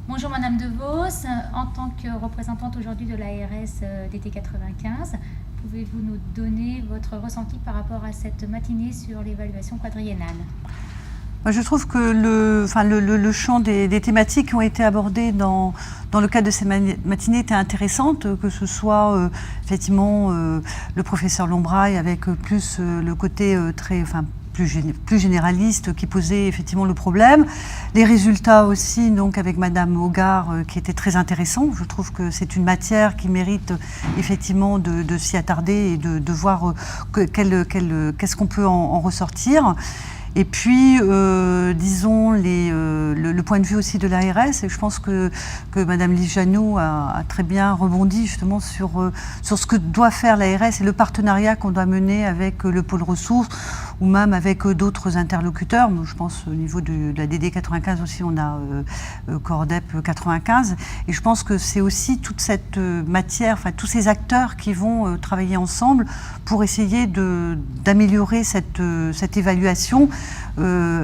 Bonjour Madame De Vos, en tant que représentante aujourd'hui de l'ARS d'été 95, pouvez-vous nous donner votre ressenti par rapport à cette matinée sur l'évaluation quadriennale? Je trouve que le champ des thématiques qui ont été abordées dans le cadre de ces matinées était intéressante, que ce soit effectivement le professeur Lombraille avec plus le côté plus généraliste qui posait effectivement le problème. Les résultats aussi, donc avec Madame Hogarth, qui était très intéressant. Je trouve que c'est une matière qui mérite effectivement de s'y attarder et de voir qu'est-ce qu'on peut en ressortir. Et puis, disons, le point de vue aussi de l'ARS, et je pense que Madame Lijano a très bien rebondi justement sur ce que doit faire l'ARS et le partenariat qu'on doit mener avec le pôle ressources ou même avec d'autres interlocuteurs. Je pense au niveau de la DD 95 aussi, on a Cordep 95. Et je pense que c'est aussi toute cette matière, enfin tous ces acteurs qui vont travailler ensemble pour essayer d'améliorer cette évaluation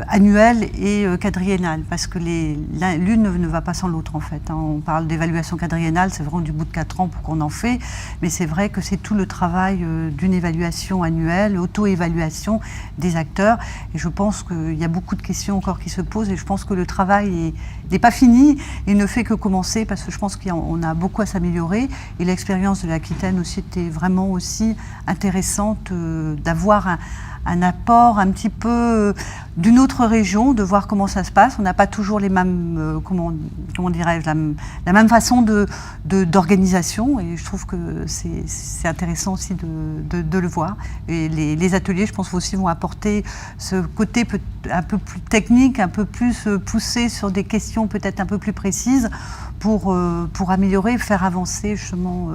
annuelle et quadriennale, parce que l'une ne va pas sans l'autre en fait. On parle d'évaluation quadriennale, c'est vraiment du bout de 4 ans pour qu'on en fait, mais c'est vrai que c'est tout le travail d'une évaluation annuelle, auto-évaluation des acteurs, et je pense qu'il y a beaucoup de questions encore qui se posent, et je pense que le travail n'est pas fini, il ne fait que commencer, parce que je pense qu'on a beaucoup à s'améliorer, et l'expérience de l'Aquitaine aussi était vraiment aussi intéressante d'avoir un apport un petit peu d'une autre région, de voir comment ça se passe. On n'a pas toujours les mêmes, comment dirais-je, la même façon d'organisation, et je trouve que c'est intéressant aussi de le voir. Et les ateliers, je pense aussi, vont apporter ce côté un peu plus technique, un peu plus poussé sur des questions peut-être un peu plus précises pour améliorer, faire avancer justement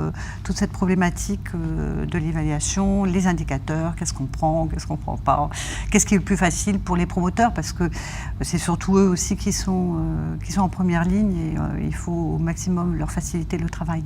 toute cette problématique de l'évaluation, les indicateurs, qu'est-ce qu'on prend prend pas, qu'est-ce qui est le plus facile pour les promoteurs, parce que c'est surtout eux aussi qui sont en première ligne, et il faut au maximum leur faciliter le travail.